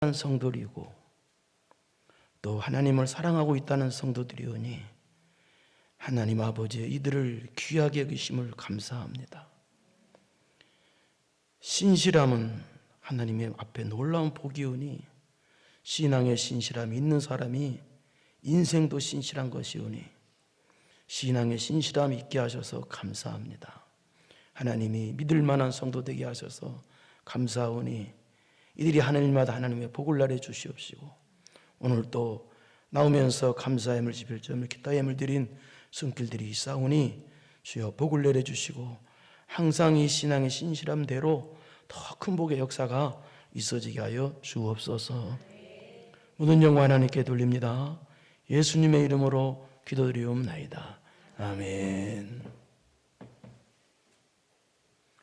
성도들이고 또 하나님을 사랑하고 있다는 성도들이오니 하나님 아버지 이들을 귀하게 여기심을 감사합니다. 신실함은 하나님의 앞에 놀라운 복이오니 신앙의 신실함이 있는 사람이 인생도 신실한 것이오니 신앙의 신실함이 있게 하셔서 감사합니다. 하나님이 믿을 만한 성도 되게 하셔서 감사하오니 이들이 하늘마다 하나님의 복을 나려 주시옵시고 오늘 또 나오면서 감사함을 집일 점을 기타함을 드린 손길들이 있사오니 주여 복을 내려 주시고 항상 이 신앙의 신실함대로 더 큰 복의 역사가 있어지게 하여 주옵소서. 모든 영광 하나님께 돌립니다. 예수님의 이름으로 기도드리옵나이다. 아멘.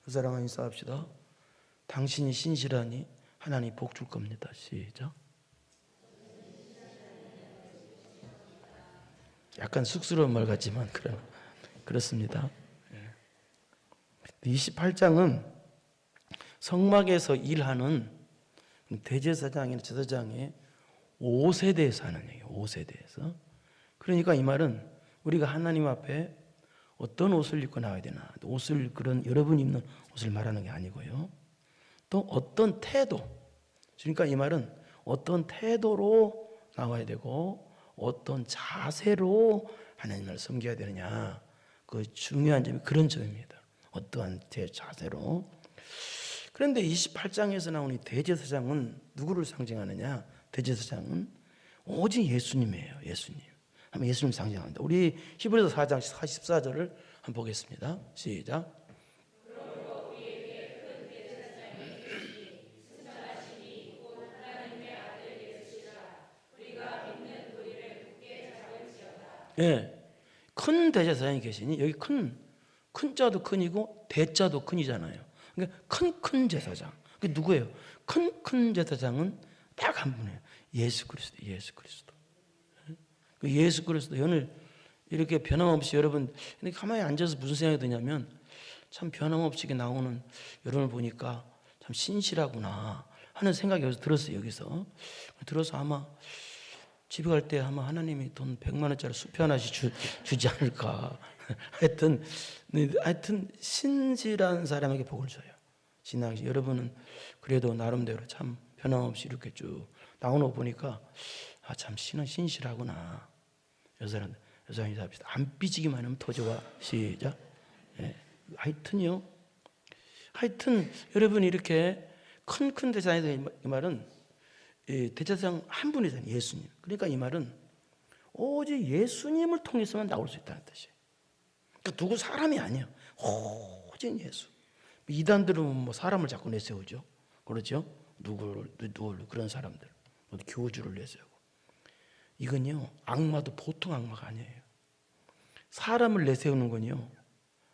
그 사랑하는 인사합시다. 당신이 신실하니 하나님 복 줄 겁니다. 시작. 약간 쑥스러운 말 같지만 그렇습니다. 28장은 성막에서 일하는 대제사장이나 제사장의 5세대에서 하는 얘기예요. 5세대에서. 그러니까 이 말은 우리가 하나님 앞에 어떤 옷을 입고 나와야 되나, 옷을 그런 여러분이 입는 옷을 말하는 게 아니고요. 또 어떤 태도, 그러니까 이 말은 어떤 태도로 나와야 되고 어떤 자세로 하나님을 섬겨야 되느냐, 그 중요한 점이 그런 점입니다. 어떠한 제 자세로. 그런데 28장에서 나오는 대제사장은 누구를 상징하느냐? 대제사장은 오직 예수님이에요. 예수님. 한번 예수님 상징합니다. 우리 히브리서 4장 44절을 한번 보겠습니다. 시작. 예, 큰 대제사장이 계시니 여기 큰 자도 큰이고 대자도 큰이잖아요. 그러니까 큰 제사장. 그게 누구예요? 큰 제사장은 딱 한 분이에요. 예수 그리스도. 예수 그리스도. 그 예수 그리스도 오늘 이렇게 변함없이 여러분 가만히 앉아서 무슨 생각이 드냐면 참 변함없이 나오는 여러분을 보니까 참 신실하구나 하는 생각이 여기서 들었어요. 여기서 들어서 아마 집에 갈 때 아마 하나님이 돈 100만 원짜리 수표 하나씩 주지 않을까. 하여튼 신실한 사람에게 복을 줘요. 신앙이. 여러분은 그래도 나름대로 참 변함없이 이렇게 쭉 나오는 거 보니까 참 신실하구나. 여자는 합시다. 안 삐지기만 하면 더 좋아. 시작. 예. 하여튼 여러분이 이렇게 큰 대사장이 이 말은 대제사장 한 분이잖아요. 예수님. 그러니까 이 말은 오직 예수님을 통해서만 나올 수 있다는 뜻이에요. 그러니까 누구 사람이 아니에요. 오직 예수. 이단들은 뭐 사람을 자꾸 내세우죠. 그렇죠? 누구를 그런 사람들. 교주를 내세우고. 이건요, 악마도 보통 악마가 아니에요. 사람을 내세우는 건요,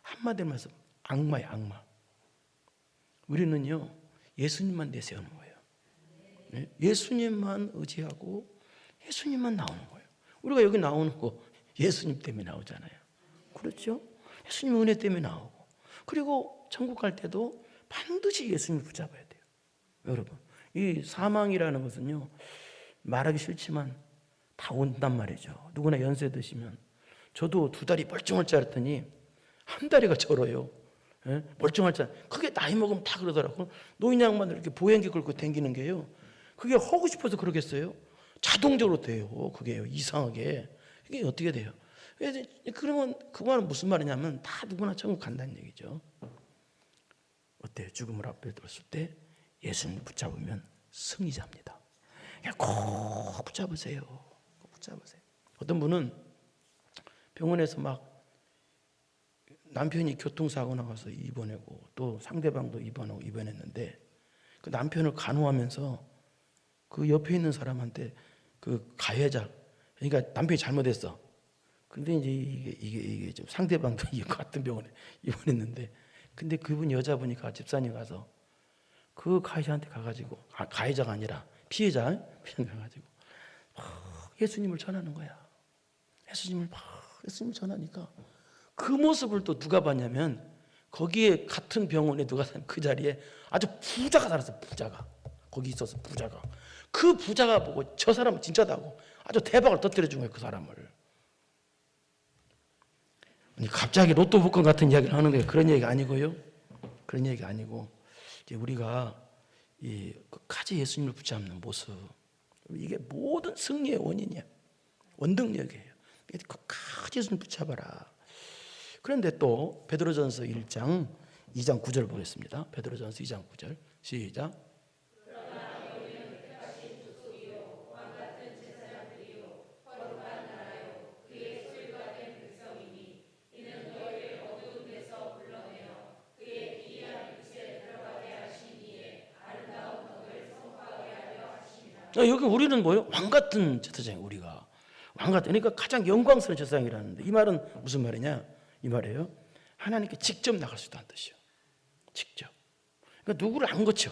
한마디로 말해서 악마예요, 악마. 우리는요, 예수님만 내세우는 거예요. 네? 예수님만 의지하고 예수님만 나오는 거예요. 우리가 여기 나오는 거 예수님 때문에 나오잖아요. 그렇죠? 예수님 은혜 때문에 나오고. 그리고 천국 갈 때도 반드시 예수님을 붙잡아야 돼요. 여러분, 이 사망이라는 것은요, 말하기 싫지만 다 온단 말이죠. 누구나 연세 드시면. 저도 2다리 멀쩡할 줄 알았더니 한 다리가 절어요. 예? 멀쩡할 줄 알았더니 그게 나이 먹으면 다 그러더라고. 노인 양반들 이렇게 보행기 끌고 다니는 게요, 그게 하고 싶어서 그러겠어요? 자동적으로 돼요. 그게요, 이상하게. 이게 어떻게 돼요? 그러면 그거는 무슨 말이냐면 다 누구나 천국 간다는 얘기죠. 어때요? 죽음을 앞에 들었을 때 예수님 붙잡으면 승리자입니다. 꼭 붙잡으세요. 꼭 붙잡으세요. 어떤 분은 병원에서 막 남편이 교통사고 나가서 입원하고 또 상대방도 입원했는데 그 남편을 간호하면서 그 옆에 있는 사람한테 그 가해자, 그러니까 남편이 잘못했어. 근데 이제 이게 좀 상대방도 같은 병원에 입원했는데, 근데 그분 여자분이 집사님 가서 그 가해자한테 가가지고, 가해자가 아니라 피해자한테 가가지고 예수님을 전하는 거야. 예수님을 전하니까 그 모습을 또 누가 봤냐면 거기에 같은 병원에 누가 그 자리에 아주 부자가 살았어. 부자가 거기 있어서 부자가 그 부자가 보고 저 사람은 진짜다고 아주 대박을 터뜨려 준 거예요. 그 사람을. 갑자기 로또 복권 같은 이야기를 하는 거예요. 그런 얘기가 아니고요. 그런 얘기가 아니고 이제 우리가 이 끝까지 예수님을 붙잡는 모습, 이게 모든 승리의 원인이야. 원동력이에요. 끝까지 예수님 붙잡아라. 그런데 또 베드로전서 1장 2장 9절 보겠습니다. 베드로전서 2장 9절 시작. 여기 우리는 뭐예요? 왕 같은 제사장이 우리가 왕 같은, 그러니까 가장 영광스러운 제사장이라는데 이 말은 무슨 말이냐? 이 말이에요. 하나님께 직접 나갈 수 있다는 뜻이요. 직접. 그러니까 누구를 안 거쳐.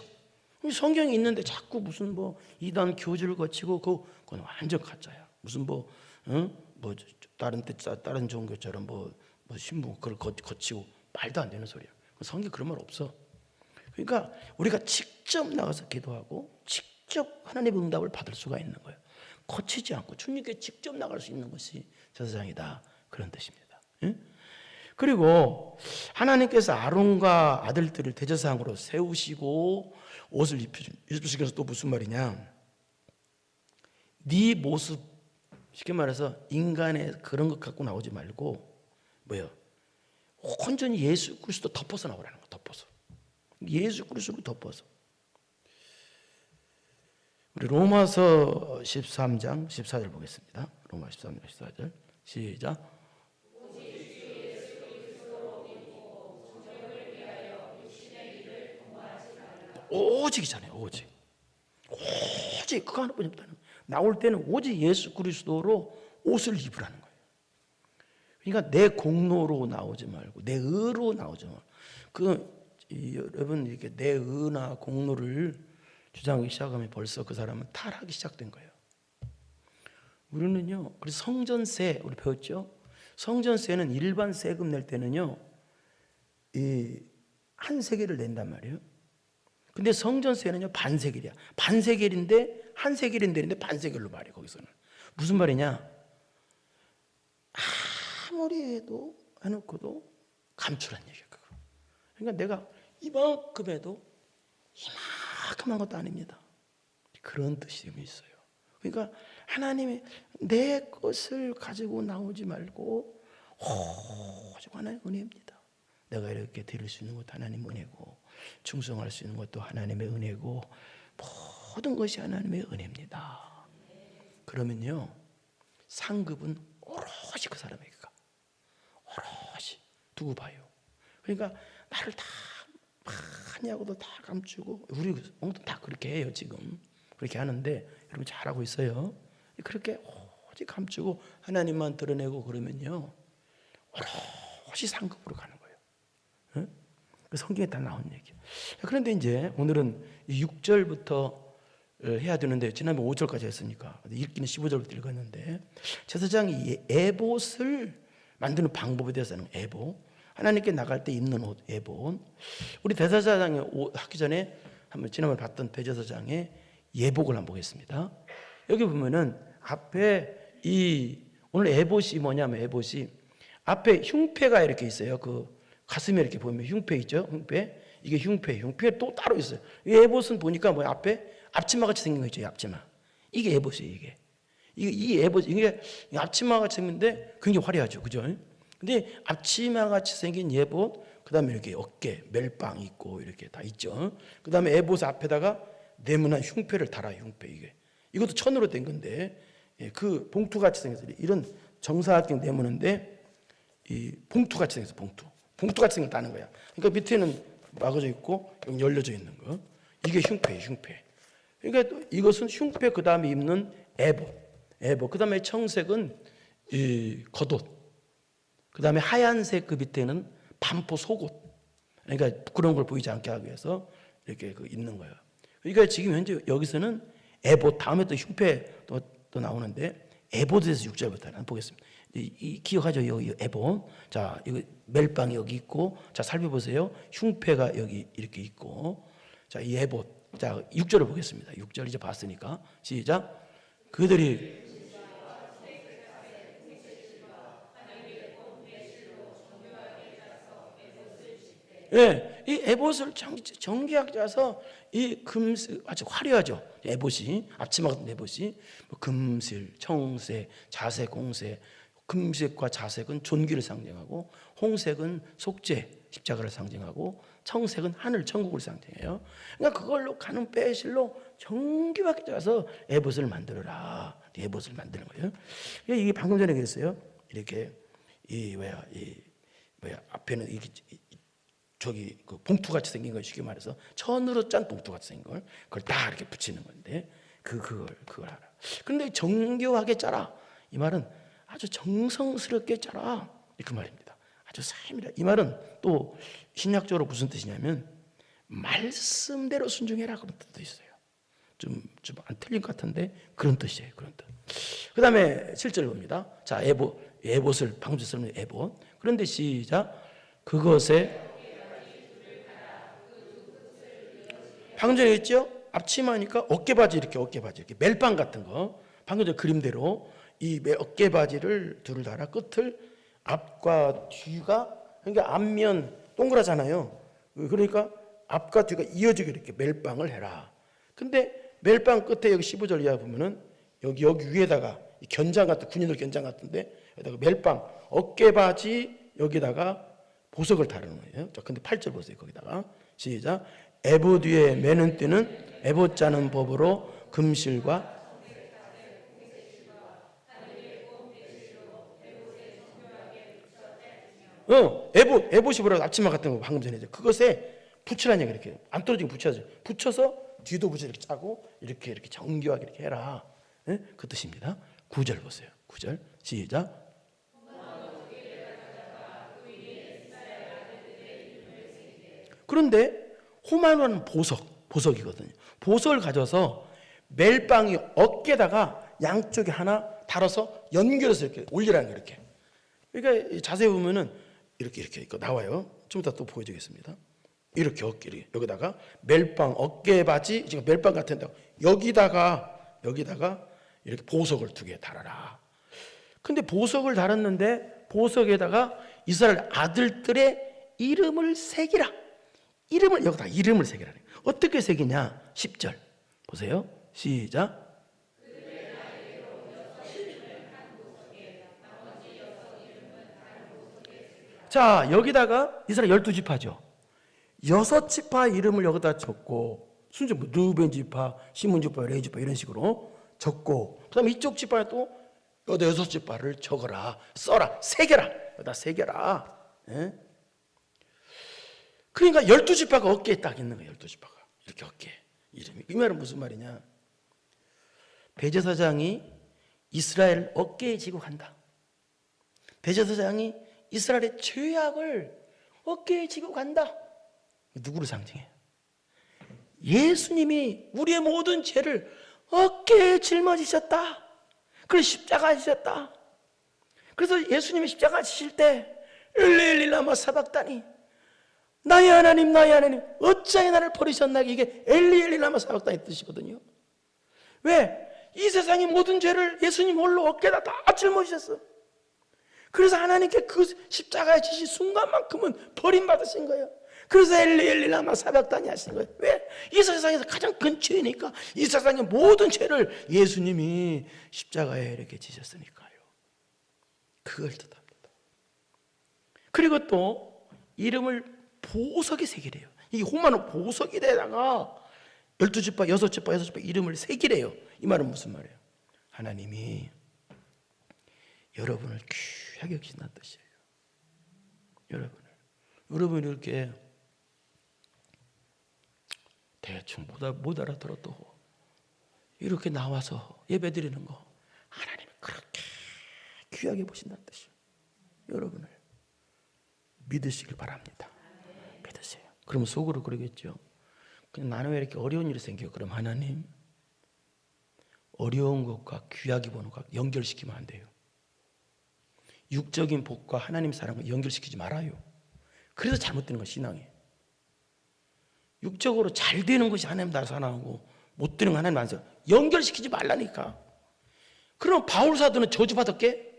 성경이 있는데 자꾸 무슨 뭐 이단 교주를 거치고 그건 완전 가짜야. 무슨 뭐 다른 종교처럼 뭐 신부 그걸 거치고 말도 안 되는 소리야. 성경 그런 말 없어. 그러니까 우리가 직접 나가서 기도하고 직접 하나님의 응답을 받을 수가 있는 거예요. 거치지 않고 주님께 직접 나갈 수 있는 것이 제사장이다. 그런 뜻입니다. 그리고 하나님께서 아론과 아들들을 대제사장으로 세우시고 옷을 입히시면서 또 무슨 말이냐? 네 모습, 쉽게 말해서 인간의 그런 것 갖고 나오지 말고 뭐요? 온전히 예수 그리스도 덮어서 나오라는 거. 덮어서. 예수 그리스도로 덮어서. 우리 로마서 13장 14절 보겠습니다. 로마 13장 14절 시작. 오직이잖아요. 오직 그거 하나뿐이 없다는 거예요. 나올 때는 오직 예수 그리스도로 옷을 입으라는 거예요. 그러니까 내 공로로 나오지 말고 내 의로 나오지 말고 여러분 이렇게 내 의나 공로를 주장하기 시작하면 벌써 그 사람은 타락이 시작된 거예요. 우리는요, 그래서 성전세 우리 배웠죠? 성전세는 일반 세금 낼 때는요, 한 세겔을 낸단 말이에요. 근데 성전세는요 반세겔이야. 반세겔인데 한 세겔인데 반세겔로 말해. 거기서는 무슨 말이냐? 아무리 해도 해놓고도 감추란 얘기야. 그거. 그러니까 내가 이만큼 해도 이만큼한 것도 아닙니다. 그런 뜻이 있어요. 그러니까 하나님이 내 것을 가지고 나오지 말고 오직 하나님의 은혜입니다. 내가 이렇게 드릴 수 있는 것도 하나님의 은혜고 충성할 수 있는 것도 하나님의 은혜고 모든 것이 하나님의 은혜입니다. 그러면요 상급은 오롯이 그 사람에게 가. 오롯이 두고 봐요. 그러니까 나를 다 많이 하고도 다 감추고 우리 엉뚱 다 그렇게 해요. 지금 그렇게 하는데 여러분 잘하고 있어요. 그렇게 오직 감추고 하나님만 드러내고 그러면요 오롯이 상급으로 가는 거예요. 그 성경에 다 나온 얘기예요. 그런데 이제 오늘은 6절부터 해야 되는데 지난번 5절까지 했으니까 읽기는 15절부터 읽었는데 제사장이 에봇을 만드는 방법에 대해서는 에봇 하나님께 나갈 때 입는 옷 에봇 우리 대제사장의 옷 하기 전에 한번 지난번에 봤던 대제사장의 예복을 한번 보겠습니다. 여기 보면은 앞에 오늘 에봇이 뭐냐면 에봇이 앞에 흉패가 이렇게 있어요. 그 가슴에 이렇게 보면 흉패 있죠. 흉패 이게 흉패 또 따로 있어요. 이 에봇은 보니까 뭐 앞에 앞치마 같이 생긴 거 있죠. 앞치마 이게 에봇이에요. 이 에봇 이게 앞치마 같이 생긴데 굉장히 화려하죠. 그죠? 근데 앞치마 같이 생긴 에봇 그다음에 이렇게 어깨 멜빵 있고 이렇게 다 있죠. 그다음에 에봇 앞에다가 네모난 흉패를 달아요. 흉패 이것도 천으로 된 건데 그 봉투 같이 생겨서 이런 정사각형 네모난데 이 봉투 같이 생겨서 봉투 같이 생겼다는 거야. 그러니까 밑에는 막아져 있고 여기 열려져 있는 거 이게 흉패예요. 그러니까 또 이것은 흉패 그 다음에 입는 에봇 그 다음에 청색은 이 겉옷 그 다음에 하얀색 그 밑에는 반포 속옷 그러니까 부끄러운 걸 보이지 않게 하기 위해서 이렇게 입는 거예요. 그러니까 지금 현재 여기서는 에봇 다음에 또 흉패 또 나오는데 에봇에서 6절부터 한번 보겠습니다. 기억하죠? 여기 에봇. 자, 이거 멜빵이 여기 있고, 자 살펴보세요. 흉패가 여기 이렇게 있고, 자 이 에봇 자, 6절을 보겠습니다. 6절 이제 봤으니까 시작. 그들이 예, 이 에봇을 정교하게 짜서 이 금슬 아주 화려하죠. 에봇이 앞치마 같은 에봇이 뭐 금슬, 청색, 자색, 홍색. 금색과 자색은 존귀를 상징하고 홍색은 속죄, 십자가를 상징하고 청색은 하늘, 천국을 상징해요. 그러니까 그걸로 가는 빼실로 정교하게 짜서 에봇을 만들어라. 에봇을 만드는 거예요. 이게 방금 전에 그랬어요. 이렇게 이 앞에는 이게 저기 그 봉투 같이 생긴 걸 쉽게 말해서 천으로 짠 봉투 같이 생긴 걸 그걸 다 이렇게 붙이는 건데 그걸 하라. 그런데 정교하게 짜라. 이 말은 아주 정성스럽게 짜라. 그 말입니다. 아주 세밀하게. 이 말은 또 신약적으로 무슨 뜻이냐면 말씀대로 순종해라 그런 뜻도 있어요. 좀 안 틀린 것 같은데 그런 뜻이에요. 그런 뜻. 그 다음에 7절 봅니다. 자, 에봇을 방금 전에 에봇. 그런데 시작. 그것에 방금 전에 했죠? 앞치마니까 어깨바지 이렇게 멜빵 같은 거 방금 전 그림대로 이 어깨바지를 둘을 달아 끝을 앞과 뒤가 그러니까 앞면 동그랗잖아요. 그러니까 앞과 뒤가 이어지게 이렇게 멜빵을 해라. 근데 멜빵 끝에 여기 15절 이하 보면은 여기 위에다가 견장 같은 군인들 견장 같은데 여기다가 멜빵 어깨바지 여기다가 보석을 다루는 거예요. 자, 근데 8절 보세요. 거기다가 시작. 에봇 위에 매는 띠는 에봇 짜는 법으로 금실과 에봇이 뭐라고 앞치마 같은 거 방금 전에 그것에 붙이라는 얘기 이렇게 안 떨어지게 붙여야죠. 붙여서 뒤도 붙여 이렇게 짜고 이렇게 정교하게 이렇게 해라. 네? 그 뜻입니다. 9절 보세요. 9절 시작. 그런데 호마노는 보석이거든요. 보석을 가져서 멜빵이 어깨에다가 양쪽에 하나 달아서 연결해서 이렇게 올리라는 거예요. 이렇게. 그러니까 자세히 보면은 이렇게 나와요. 좀 이따 또 보여드리겠습니다. 이렇게 어깨 여기다가 멜빵 어깨바지 지금 멜빵 같은데 여기다가 이렇게 보석을 2개 달아라. 근데 보석을 달았는데 보석에다가 이스라엘 아들들의 이름을 새기라. 여기다 이름을 새기라. 어떻게 새기냐? 10절 보세요. 시작. 자, 여기다가 이스라엘 12지파죠. 6지파 이름을 여기다 적고 순서 뭐 르우벤 지파, 시몬 지파, 레위 지파 이런 식으로 적고 그다음에 이쪽 지파에 또 여기다 6지파를 적어라. 써라. 새겨라. 여기다 새겨라. 예? 그러니까 12지파가 어깨에 딱 있는 거예요. 12지파가. 이렇게 어깨에. 이름이. 이 말은 무슨 말이냐? 대제사장이 이스라엘 어깨에 지고 간다. 대제사장이 이스라엘의 죄악을 어깨에 지고 간다. 누구를 상징해요? 예수님이 우리의 모든 죄를 어깨에 짊어지셨다. 그래서 십자가 지셨다. 그래서 예수님이 십자가 지실 때 엘리 라마 사박다니 나의 하나님 어찌하여 나를 버리셨나. 이게 엘리 라마 사박다니 뜻이거든요. 왜? 이 세상의 모든 죄를 예수님 홀로 어깨에다 다 짊어지셨어. 그래서 하나님께 그 십자가에 지신 순간만큼은 버림받으신 거예요. 그래서 엘리 라마 사박다니 하신 거예요. 왜? 이 세상에서 가장 큰 죄니까 이 세상의 모든 죄를 예수님이 십자가에 이렇게 지셨으니까요. 그걸 뜻합니다. 그리고 또 이름을 보석에 새기래요. 이 호마노 보석에다가 12지파, 6지파 이름을 새기래요. 이 말은 무슨 말이에요? 하나님이 여러분을 귀하게 여기신다는 뜻이에요. 여러분이 이렇게 대충 못 알아들어도 이렇게 나와서 예배드리는 거 하나님이 그렇게 귀하게 보신다는 뜻이에요. 여러분을 믿으시길 바랍니다. 믿으세요. 그러면 속으로 그러겠죠. 그냥 나는 왜 이렇게 어려운 일이 생겨요? 그럼 하나님 어려운 것과 귀하게 보는 것 연결시키면 안 돼요. 육적인 복과 하나님 사랑을 연결시키지 말아요. 그래서 잘못되는 건 신앙이에요. 육적으로 잘 되는 것이 하나님 나라 사랑하고 못 되는 거 하나님 안 써. 연결시키지 말라니까. 그럼 바울 사도는 저주받았게?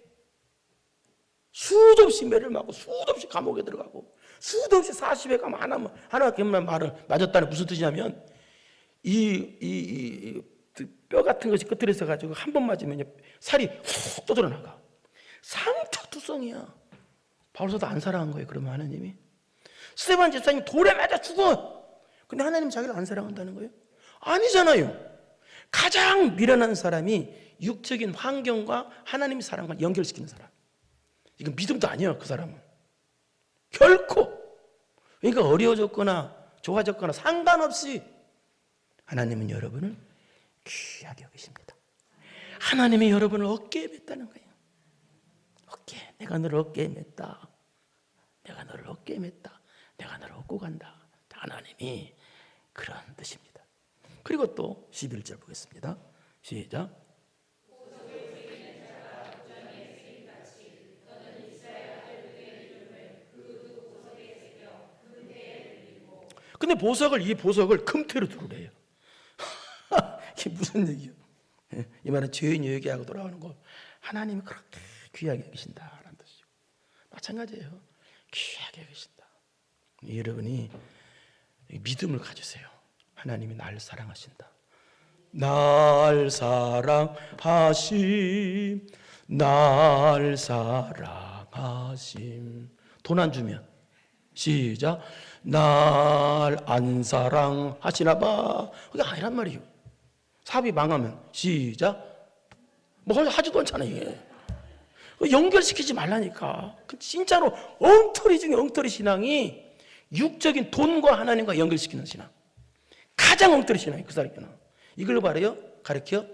수도 없이 매를 맞고 수도 없이 감옥에 들어가고 수도 없이 40회 가면 하나님만 말을 맞았다는 무슨 뜻이냐면 이 뼈 같은 것이 끝에 있어가지고 한 번 맞으면 살이 훅 떠들어나가. 상처투성이야. 바울사도 안 사랑한 거예요. 그러면 하나님이 스데반 집사님 돌에 맞아 죽어. 근데 하나님 자기를 안 사랑한다는 거예요? 아니잖아요. 가장 미련한 사람이 육적인 환경과 하나님의 사랑과 연결시키는 사람. 이건 믿음도 아니에요. 그 사람은 결코. 그러니까 어려워졌거나 좋아졌거나 상관없이 하나님은 여러분을 귀하게 여기십니다. 하나님이 여러분을 어깨에 맸다는 거예요. 내가 너를 어깨에 맸다. 내가 너를 어깨에 맸다. 내가 너를 업고 간다. 하나님이 그런 뜻입니다. 그리고 또 11절 보겠습니다. 시작. 근데 이 보석을 금태로 두르래요. 이게 무슨 얘기예요? 이 말은 죄인 얘기하고 돌아오는 거. 하나님이 그렇게 귀하게 여기신다라는 뜻이고 마찬가지예요. 귀하게 여기신다. 여러분이 믿음을 가지세요. 하나님이 날 사랑하신다. 날 사랑하심, 날 사랑하심. 돈 안 주면 시작. 날 안 사랑하시나 봐. 그게 아니란 말이에요. 사업이 망하면 시작. 뭐 하지도 않잖아 이게. 연결시키지 말라니까. 진짜로 엉터리 중에 엉터리 신앙이 육적인 돈과 하나님과 연결시키는 신앙. 가장 엉터리 신앙이 그 사람이구나. 이걸로 가르쳐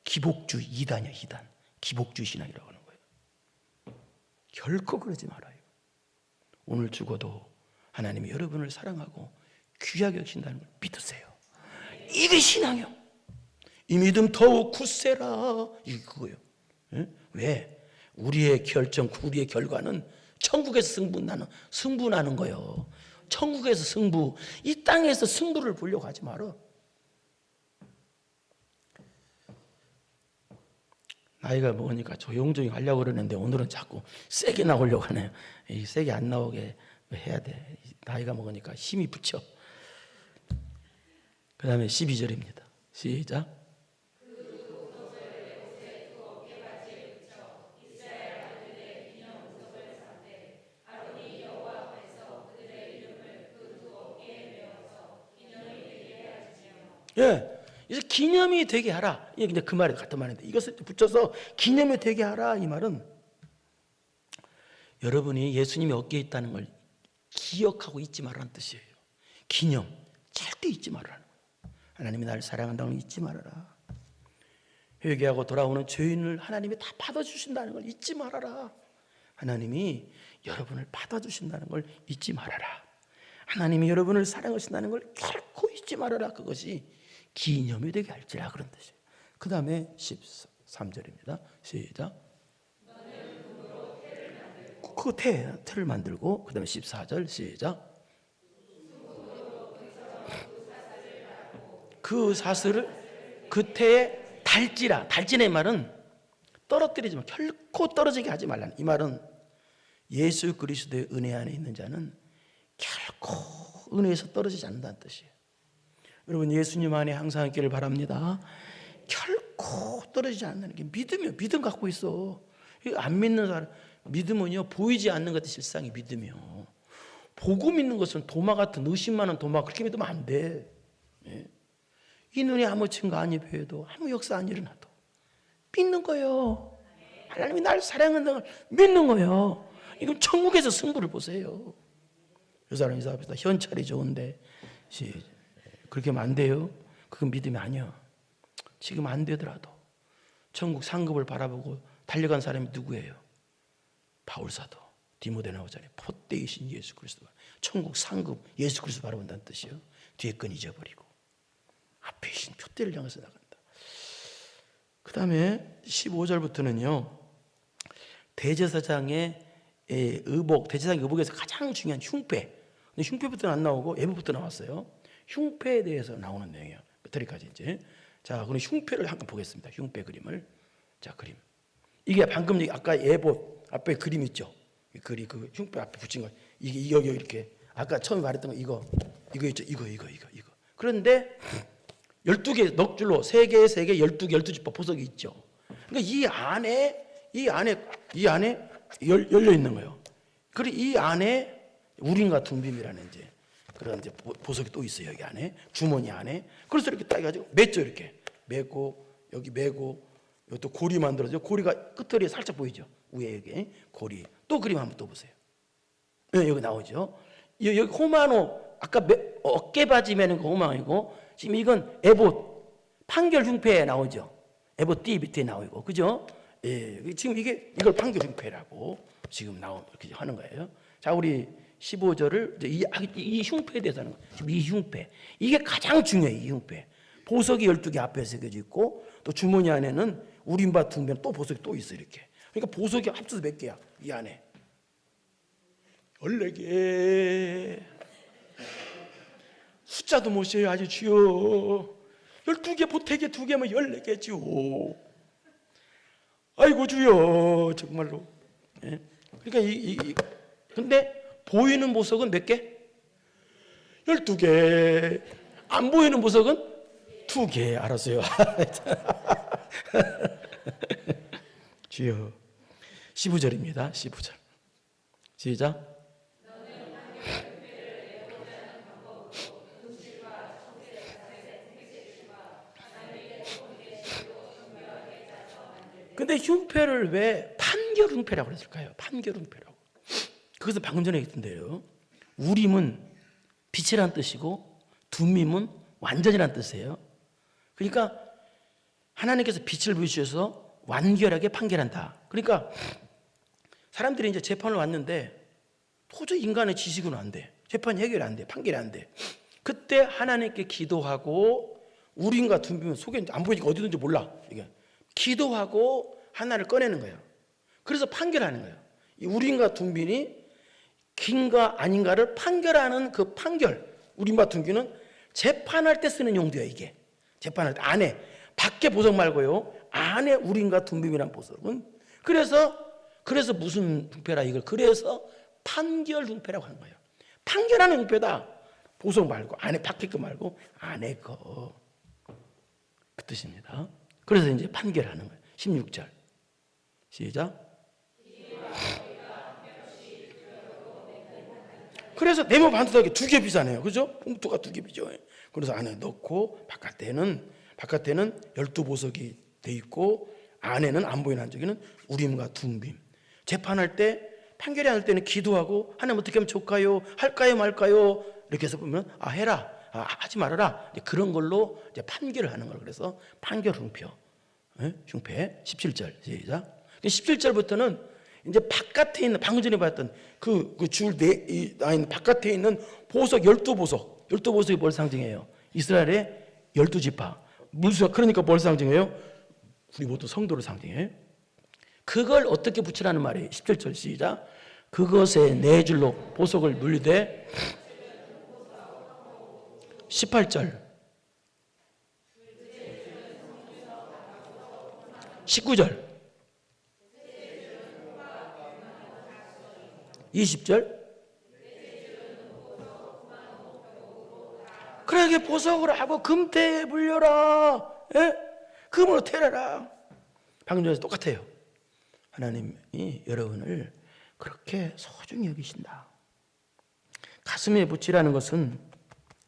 기복주의 이단이야. 이단. 기복주의 신앙이라고 하는 거예요. 결코 그러지 말아요. 오늘 죽어도 하나님이 여러분을 사랑하고 귀하게 여기신다는 걸 믿으세요. 이게 신앙이요. 이 믿음 더욱 굳세라. 이게 그거예요. 왜? 우리의 결정, 우리의 결과는 천국에서 승부나는 거예요. 천국에서 승부, 이 땅에서 승부를 보려고 하지 말아. 나이가 먹으니까 조용조용 하려고 그러는데 오늘은 자꾸 세게 나오려고 하네요. 세게 안 나오게 해야 돼. 나이가 먹으니까 힘이 붙여. 그 다음에 12절입니다. 시작. 예, 이제 기념이 되게 하라. 이게 그냥 그 말이 같은 말인데 이것을 붙여서 기념이 되게 하라. 이 말은 여러분이 예수님이 어깨에 있다는 걸 기억하고 잊지 말라는 뜻이에요. 기념, 절대 잊지 말라는 거예요. 하나님이 나를 사랑한다는 걸 잊지 말아라. 회개하고 돌아오는 죄인을 하나님이 다 받아주신다는 걸 잊지 말아라. 하나님이 여러분을 받아주신다는 걸 잊지 말아라. 하나님이 여러분을 사랑하신다는 걸 결코 잊지 말아라. 그것이 기념이 되게 할지라 그런 뜻이에요. 그 다음에 13절입니다. 시작. 그 태를 만들고 그 다음에 14절 시작. 그 사슬을 그 태에 달지라. 달지라의 말은 떨어뜨리지 마. 결코 떨어지게 하지 말라는. 이 말은 예수 그리스도의 은혜 안에 있는 자는 결코 은혜에서 떨어지지 않는다는 뜻이에요. 여러분 예수님 안에 항상 있기를 바랍니다. 결코 떨어지지 않는다는 게 믿음이요. 믿음 갖고 있어. 안 믿는 사람, 믿음은요 보이지 않는 것이 실상이 믿음이요. 보고 믿는 것은 도마 같은 의심 많은 도마, 그렇게 믿으면 안 돼. 이 눈이 아무 증거 안 입혀도 아무 역사 안 일어나도 믿는 거예요. 하나님이 날 사랑한다는 걸 믿는 거예요. 이건 천국에서 승부를 보세요. 이 사람 앞에서 현찰이 좋은데 그렇게 하면 안 돼요. 그건 믿음이 아니야. 지금 안 되더라도 천국 상급을 바라보고 달려간 사람이 누구예요? 바울사도 디모데 나오잖아요. 포대이신 예수 그리스도. 천국 상급 예수 그리스도 바라본다는 뜻이요. 뒤에 건 잊어버리고 앞에 계신 표대를 향해서 나간다. 그 다음에 15절부터는요 대제사장의 의복, 대제사장 의복에서 가장 중요한 흉패. 근데 흉패부터는 안 나오고 예복부터 나왔어요. 흉패에 대해서 나오는 내용이에요. 끝까지 이제. 자, 그럼 흉패를 한번 보겠습니다. 흉패 그림을. 자, 그림. 이게 방금 아까 예봇 앞에 그림 있죠. 그 흉패 앞에 붙인 거. 이게 여기 이렇게 아까 처음에 말했던 거 이거 있죠. 이거. 그런데 12개 넉줄로 3개, 3개, 12개, 12지파 보석이 있죠. 그러니까 이 안에 열려 있는 거예요. 그리고 이 안에 우림과 둠빔이라는 이제 그런 이제 보석이 또 있어요. 여기 안에 주머니 안에. 그래서 이렇게 딱 해가지고 맸죠. 이렇게 매고 여기 매고 여기 또 고리 만들어져. 고리가 끝털이 살짝 보이죠. 위에 여기 고리. 또 그림 한번 또 보세요. 네, 여기 나오죠. 여기 호마노 아까 어깨 바지 매는 거 호마이고 지금 이건 에봇 판결 흉패에 나오죠. 에봇 띠 밑에 나오고 그죠? 예, 지금 이걸 판결 흉패라고 지금 이렇게 하는 거예요. 자, 우리 15절을 이 흉패에 대해서 하는 거예요. 지금 이 흉패 이게 가장 중요해요. 이 흉패 보석이 12개 앞에 새겨져 있고 또 주머니 안에는 우림바 둥변 또 보석이 또 있어 이렇게. 그러니까 보석이 합쳐서 몇 개야 이 안에? 14개. 숫자도 못 세요 아주 주여. 12개 보태기 2개면 14개지요. 아이고 주여 정말로. 예? 그러니까 근데 보이는 보석은 몇 개? 12개. 안 보이는 보석은 2개. 알았어요. 주여. 15절입니다. 15절. 시작. 근데 흉패를 왜 판결 흉패라고 그랬을까요? 판결 흉패라고. 그것은 방금 전에 했던데요. 우림은 빛이란 뜻이고 둠밈은 완전이란 뜻이에요. 그러니까 하나님께서 빛을 부으셔서 완결하게 판결한다. 그러니까 사람들이 이제 재판을 왔는데 도저히 인간의 지식은 안 돼. 재판이 해결이 안 돼. 판결이 안 돼. 그때 하나님께 기도하고 우림과 둠밈은 속에 안 보이니까 어디든지 몰라. 이게. 기도하고 하나를 꺼내는 거예요. 그래서 판결하는 거예요. 이 우림과 둠빔이 긴가 아닌가를 판결하는 그 판결. 우림과 둠빔은 재판할 때 쓰는 용도예요. 이게 재판할 때 안에 밖에 보석 말고요. 안에 우림과 둠빔이란 보석은 그래서 무슨 흉패라 이걸 그래서 판결 흉패라고 하는 거예요. 판결하는 흉패다. 보석 말고 안에 밖에 거 말고 안에 거. 그 뜻입니다. 그래서 이제 판결하는 거예요. 16절. 시작. 그래서 네모 반듯하게 2개 비싸네요. 그죠? 봉투가 2개 비죠. 그래서 안에 넣고 바깥에는 12보석이 돼 있고 안에는 안 보이는 한쪽에는 우림과 둠빔. 재판할 때 판결이 안 할 때는 기도하고 하나님 어떻게 하면 좋을까요? 할까요 말까요? 이렇게 해서 보면 해라. 하지 말아라. 그런 걸로 이제 판결을 하는 걸 그래서 판결 흉패. 흉패 17절 시작. 17절부터는 이제 바깥에 있는 방금 전에 봤던 줄 나 있는 바깥에 있는 보석 12보석이 뭘 상징해요? 이스라엘의 12지파 물수가 그러니까 뭘 상징해요? 우리 모두 성도를 상징해요. 그걸 어떻게 붙이라는 말이에요? 17절 시작. 그것에 4줄로 보석을 물리되 18절 19절 20절 그러게 보석으로 하고 금태에 불려라. 예? 금으로 태려라. 방금 전에 똑같아요. 하나님이 여러분을 그렇게 소중히 여기신다. 가슴에 붙이라는 것은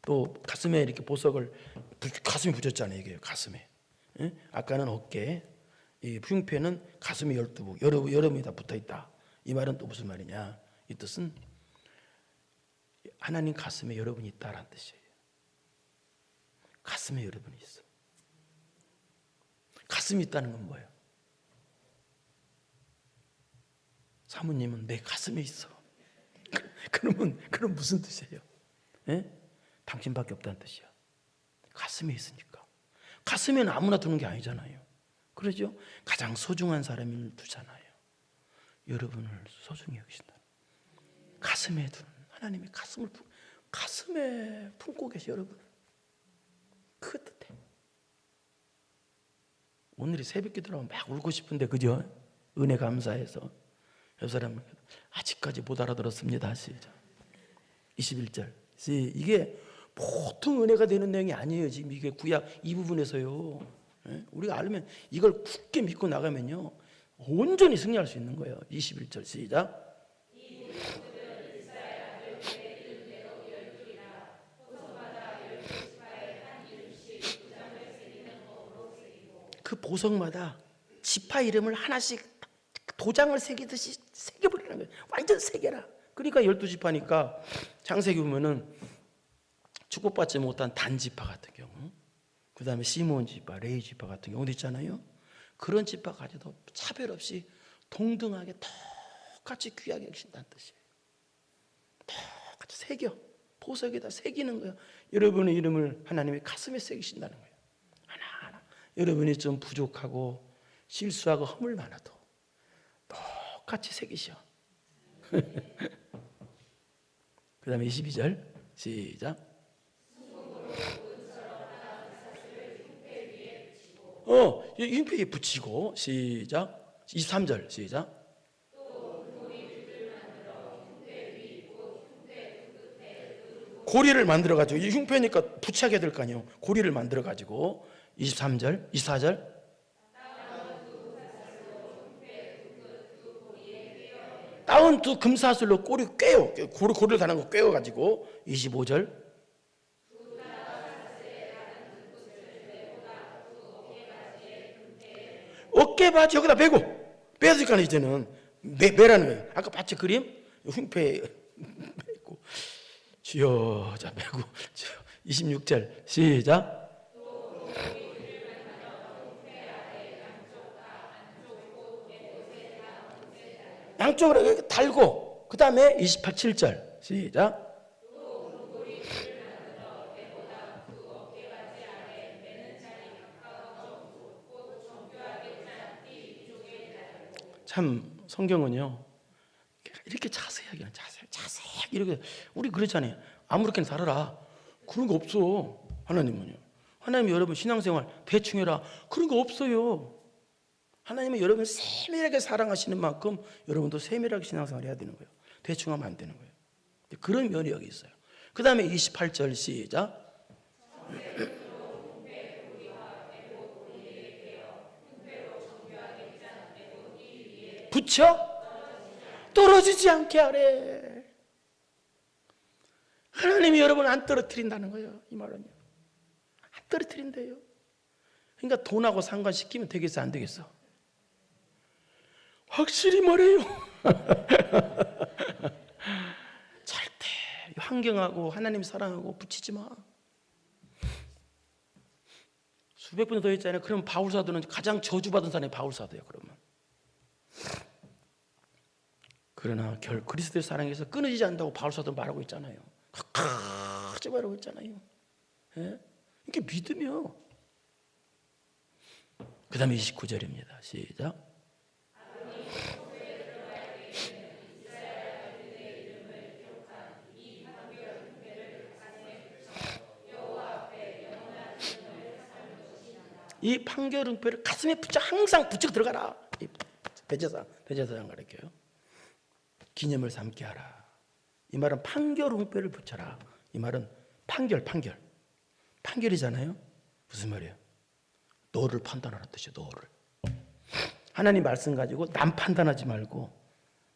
또 가슴에 이렇게 보석을 가슴에 붙였잖아요. 이게 가슴에. 예? 아까는 어깨, 이 흉패는 가슴에 12복 여러분이 다 붙어있다. 이 말은 또 무슨 말이냐? 이 뜻은 하나님 가슴에 여러분이 있다라는 뜻이에요. 가슴에 여러분이 있어. 가슴이 있다는 건 뭐예요? 사모님은 내 가슴에 있어. 그럼 무슨 뜻이에요? 예? 당신밖에 없다는 뜻이야. 가슴에 있으니까. 가슴에는 아무나 두는 게 아니잖아요. 그러죠? 가장 소중한 사람을 두잖아요. 여러분을 소중히 여기신다. 가슴에 두는 하나님이 가슴에 품고 계셔 여러분. 그 뜻해. 오늘이 새벽기도라고 막 울고 싶은데 그죠? 은혜 감사해서 옆 사람은 아직까지 못 알아들었습니다. 시작. 21절. 이게 보통 은혜가 되는 내용이 아니에요. 지금 이게 구약 이 부분에서요. 우리가 알면 이걸 굳게 믿고 나가면요 온전히 승리할 수 있는 거예요. 21절 시작. 그 보석마다 지파 이름을 하나씩 도장을 새기듯이 새겨버리는 거예요. 완전 새겨라. 그러니까 12지파니까 창세기 보면은 축복받지 못한 단지파 같은 경우, 그 다음에 시몬 지파, 레위 지파 같은 경우도 있잖아요. 그런 지파 가지도 차별 없이 동등하게 똑같이 귀하게 여기신다는 뜻이에요. 똑같이 새겨, 보석에다 새기는 거예요. 여러분의 이름을 하나님의 가슴에 새기신다는 거예요. 하나하나. 여러분이 좀 부족하고 실수하고 허물 많아도 똑같이 새기셔. 그 다음에 22절 시작. 흉패 위에 붙이고 시작. 23절 시작. 고리를 만들어 가지고 이 흉패니까 붙이게 될 거 아니에요. 고리를 만들어 가지고 23절, 24절. 따은 두 금사슬로 꼬리 꿰요. 고리를 다는 거 꿰어 가지고 25절. 어깨바지 여기다 매고 빼야 되니까 이제는 매라는 거예요. 아까 봤죠 그림? 흉패 매고 주여 자 매고 26절 시작. 양쪽으로 이렇게 달고 그 다음에 27절 시작. 참 성경은요 이렇게 자세하게 자세히 이렇게 우리 그렇잖아요. 아무렇게나 살아라 그런 거 없어. 하나님은요. 하나님이 여러분 신앙생활 대충 해라 그런 거 없어요. 하나님은 여러분 세밀하게 사랑하시는 만큼 여러분도 세밀하게 신앙생활 해야 되는 거예요. 대충 하면 안 되는 거예요. 그런 면이 여기 있어요. 그 다음에 28절 시작. 붙여 떨어지지 않게 하래. 하나님이 여러분 안 떨어뜨린다는 거예요. 이 말은요. 안 떨어뜨린대요. 그러니까 돈하고 상관시키면 되겠어 안 되겠어? 확실히 말해요. 절대 환경하고 하나님 사랑하고 붙이지 마. 수백 번 더 했잖아요. 그럼 바울사도는 가장 저주받은 사람이 바울사도예요. 그러면. 그러나 그리스도의 사랑에서 끊어지지 않는다고 바울사도 말하고 있잖아요. 끝까지 말하고 있잖아요. 예? 이게 믿으며. 그 다음에 29절입니다. 시작. 이 판결응패를 가슴에 붙여 항상 붙여 들어가라. 대제사장 가르쳐요. 기념을 삼게 하라. 이 말은 판결응패를 붙여라. 이 말은 판결이잖아요. 무슨 말이에요? 너를 판단하라는 뜻이에요. 너를. 하나님 말씀 가지고 남 판단하지 말고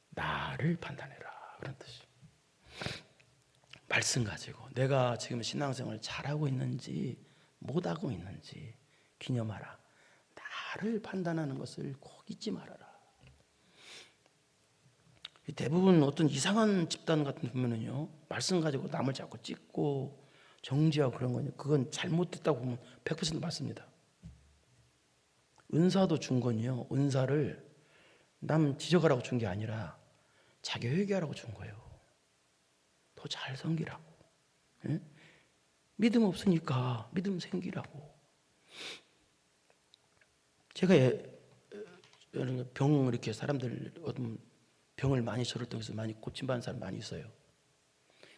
나를 판단해라 그런 뜻이에요. 말씀 가지고 내가 지금 신앙생활을 잘하고 있는지 못하고 있는지 기념하라. 나를 판단하는 것을 꼭 잊지 말아라. 대부분 어떤 이상한 집단 같은 보면은요 말씀 가지고 남을 자꾸 찍고 정죄하고 그런 거요. 그건 잘못됐다고 보면 100% 맞습니다. 은사도 준 건요 은사를 남 지적하라고 준 게 아니라 자기 회개하라고 준 거예요. 더 잘 섬기라고. 예? 믿음 없으니까 믿음 생기라고. 제가 병 이렇게 사람들 어떤 병을 많이 저를 통해서 많이 고침받은 사람 많이 있어요.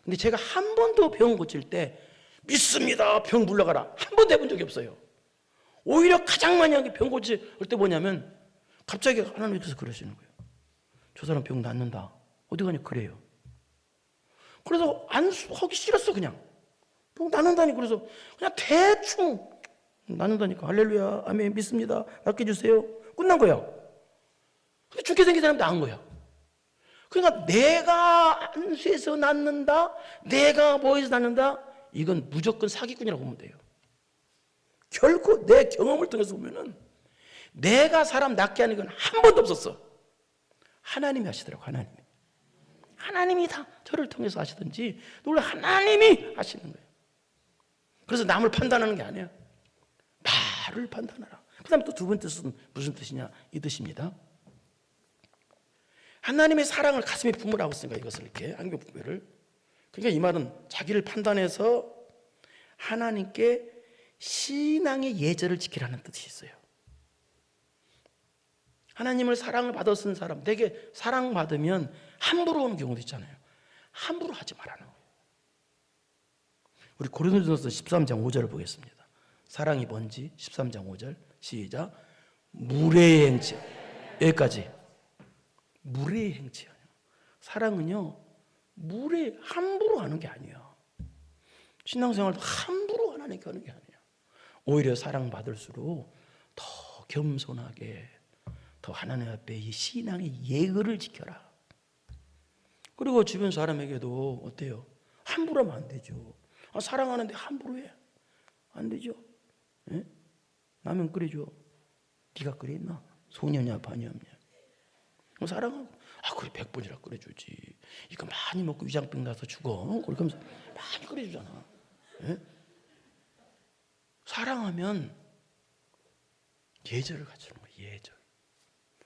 근데 제가 한 번도 병 고칠 때 믿습니다. 병 물러가라. 한 번도 해본 적이 없어요. 오히려 가장 많이 한 게 병 고칠 때 뭐냐면 갑자기 하나님께서 그러시는 거예요. 저 사람 병 낫는다. 어디 가니 그래요. 그래서 안 하기 싫었어. 그냥 병 낫는다니. 그래서 그냥 대충 낫는다니까. 할렐루야 아멘 믿습니다. 낫게 해주세요. 끝난 거야. 근데 죽게 생긴 사람 나은 거야. 그러니까 내가 안수해서 낫는다, 내가 뭐해서 낫는다, 이건 무조건 사기꾼이라고 보면 돼요. 결코 내 경험을 통해서 보면은 내가 사람 낫게 하는 건 한 번도 없었어. 하나님이 하시더라고. 하나님이 다 저를 통해서 하시든지 원래 하나님이 하시는 거예요. 그래서 남을 판단하는 게 아니에요. 나를 판단하라. 그 다음에 또 두 번째 뜻은 무슨 뜻이냐, 이 뜻입니다. 하나님의 사랑을 가슴에 품으라고 했으니까 이것을 이렇게 안경 분별을. 그러니까 이 말은 자기를 판단해서 하나님께 신앙의 예절을 지키라는 뜻이 있어요. 하나님을 사랑을 받았은 사람, 되게 사랑받으면 함부로 오는 경우도 있잖아요. 함부로 하지 말라는 거예요. 우리 고린도전서 13장 5절을 보겠습니다. 사랑이 뭔지 13장 5절 시작. 물의 행치. 여기까지. 물의 행치. 사랑은요 물에 함부로 하는 게 아니야. 신앙생활도 함부로 하나님께 하는 게 아니야. 오히려 사랑받을수록 더 겸손하게, 더 하나님 앞에 이 신앙의 예의를 지켜라. 그리고 주변 사람에게도 어때요? 함부로 하면 안 되죠. 사랑하는데 함부로 해? 안 되죠. 예? 라면 끓여줘. 네가 끓였나? 소녀냐 반이었냐? 사랑하고 그래 100번이라 끓여주지. 이거 많이 먹고 위장병 나서 죽어. 그렇게 하면서 많이 끓여주잖아. 예? 사랑하면 예절을 갖추는 거예요. 예절.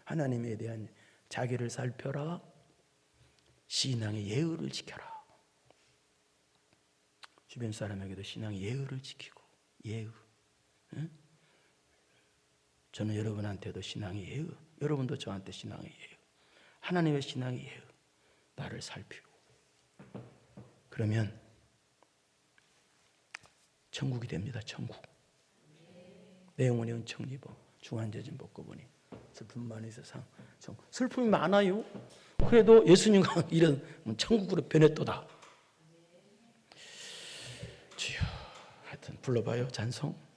하나님에 대한 자기를 살펴라. 신앙의 예의를 지켜라. 주변 사람에게도 신앙의 예의를 지키고. 예의. 예? 저는 여러분한테도 신앙의 예의, 여러분도 저한테 신앙의 예의, 하나님의 신앙의 예의, 나를 살피고. 그러면 천국이 됩니다. 천국. 내 영혼이 은총 입어 중한죄진 벗고 보니 슬픔만이 세상. 슬픔이 많아요. 그래도 예수님과 이런 천국으로 변했도다. 주여, 하여튼 불러봐요. 찬송.